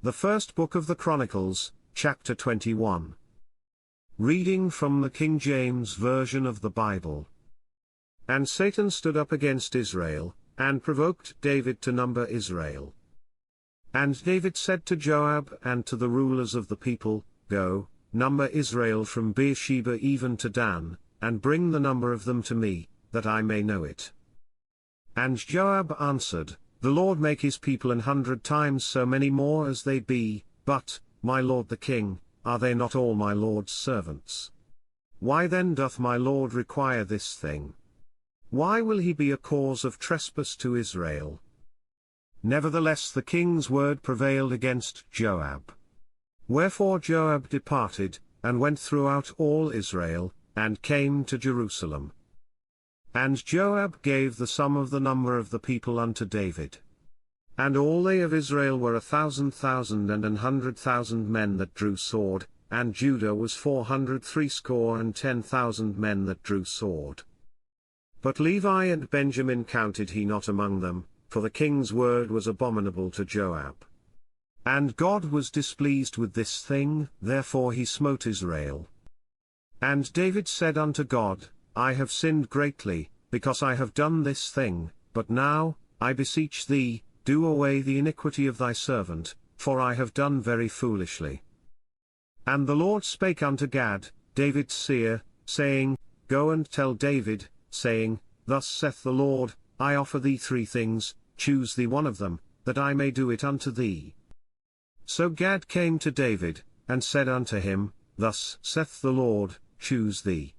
The first book of the Chronicles, chapter 21. Reading from the King James Version of the Bible. And Satan stood up against Israel, and provoked David to number Israel. And David said to Joab and to the rulers of the people, Go, number Israel from Beersheba even to Dan, and bring the number of them to me, that I may know it. And Joab answered, The Lord make his people 100 times so many more as they be, but, my lord the king, are they not all my lord's servants? Why then doth my lord require this thing? Why will he be a cause of trespass to Israel? Nevertheless the king's word prevailed against Joab. Wherefore Joab departed, and went throughout all Israel, and came to Jerusalem. And Joab gave the sum of the number of the people unto David. And all they of Israel were 1,000,000 and 100,000 men that drew sword, and Judah was 400 threescore and 10,000 men that drew sword. But Levi and Benjamin counted he not among them, for the king's word was abominable to Joab. And God was displeased with this thing, therefore he smote Israel. And David said unto God, I have sinned greatly, because I have done this thing, but now, I beseech thee, do away the iniquity of thy servant, for I have done very foolishly. And the Lord spake unto Gad, David's seer, saying, Go and tell David, saying, Thus saith the Lord, I offer thee 3 things, choose thee one of them, that I may do it unto thee. So Gad came to David, and said unto him, Thus saith the Lord, choose thee.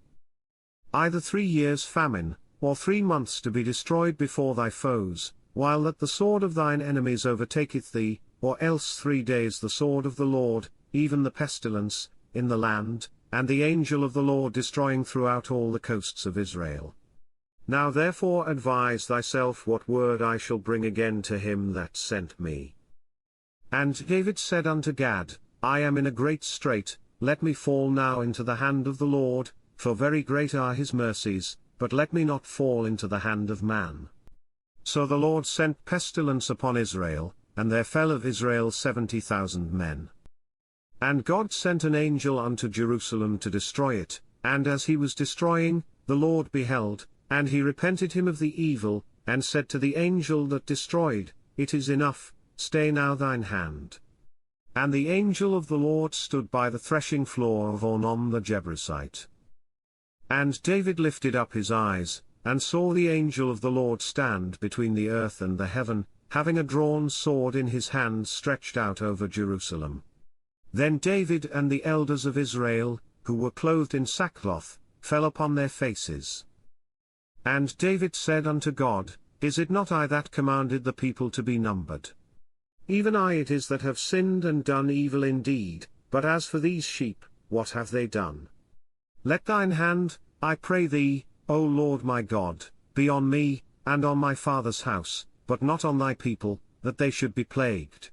Either 3 years' famine, or 3 months to be destroyed before thy foes, while that the sword of thine enemies overtaketh thee, or else 3 days the sword of the Lord, even the pestilence, in the land, and the angel of the Lord destroying throughout all the coasts of Israel. Now therefore advise thyself what word I shall bring again to him that sent me. And David said unto Gad, I am in a great strait, let me fall now into the hand of the Lord, for very great are his mercies, but let me not fall into the hand of man. So the Lord sent pestilence upon Israel, and there fell of Israel 70,000 men. And God sent an angel unto Jerusalem to destroy it, and as he was destroying, the Lord beheld, and he repented him of the evil, and said to the angel that destroyed, It is enough, stay now thine hand. And the angel of the Lord stood by the threshing floor of Ornan the Jebusite. And David lifted up his eyes, and saw the angel of the Lord stand between the earth and the heaven, having a drawn sword in his hand stretched out over Jerusalem. Then David and the elders of Israel, who were clothed in sackcloth, fell upon their faces. And David said unto God, Is it not I that commanded the people to be numbered? Even I it is that have sinned and done evil indeed, but as for these sheep, what have they done? Let thine hand, I pray thee, O Lord my God, be on me, and on my father's house, but not on thy people, that they should be plagued.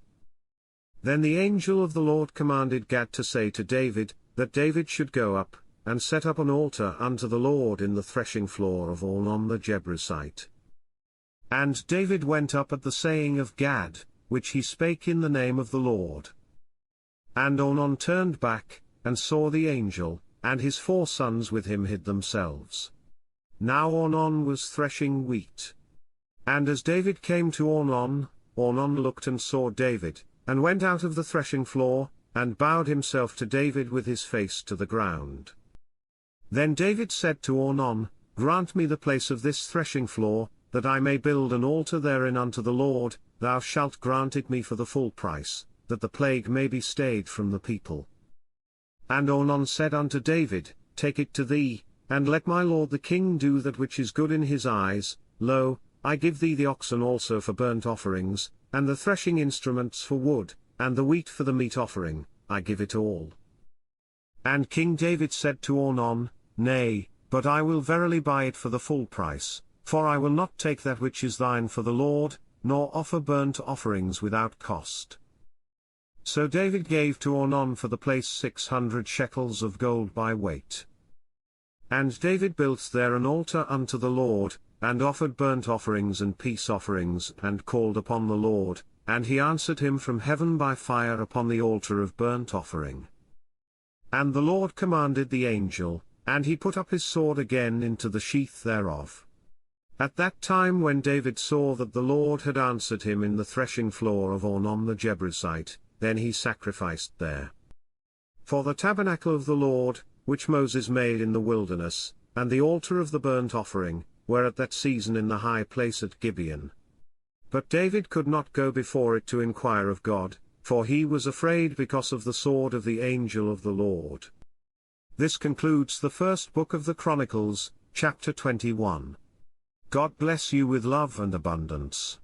Then the angel of the Lord commanded Gad to say to David, that David should go up, and set up an altar unto the Lord in the threshing floor of Ornan the Jebusite. And David went up at the saying of Gad, which he spake in the name of the Lord. And Ornan turned back, and saw the angel, and his 4 sons with him hid themselves. Now Ornan was threshing wheat. And as David came to Ornan, Ornan looked and saw David, and went out of the threshing floor, and bowed himself to David with his face to the ground. Then David said to Ornan, Grant me the place of this threshing floor, that I may build an altar therein unto the Lord, thou shalt grant it me for the full price, that the plague may be stayed from the people. And Ornan said unto David, Take it to thee, and let my lord the king do that which is good in his eyes. Lo, I give thee the oxen also for burnt offerings, and the threshing instruments for wood, and the wheat for the meat offering, I give it all. And King David said to Ornan, Nay, but I will verily buy it for the full price, for I will not take that which is thine for the Lord, nor offer burnt offerings without cost. So David gave to Ornan for the place 600 shekels of gold by weight. And David built there an altar unto the Lord, and offered burnt offerings and peace offerings, and called upon the Lord, and he answered him from heaven by fire upon the altar of burnt offering. And the Lord commanded the angel, and he put up his sword again into the sheath thereof. At that time when David saw that the Lord had answered him in the threshing floor of Ornan the Jebusite, then he sacrificed there. For the tabernacle of the Lord, which Moses made in the wilderness, and the altar of the burnt offering, were at that season in the high place at Gibeon. But David could not go before it to inquire of God, for he was afraid because of the sword of the angel of the Lord. This concludes the first book of the Chronicles, chapter 21. God bless you with love and abundance.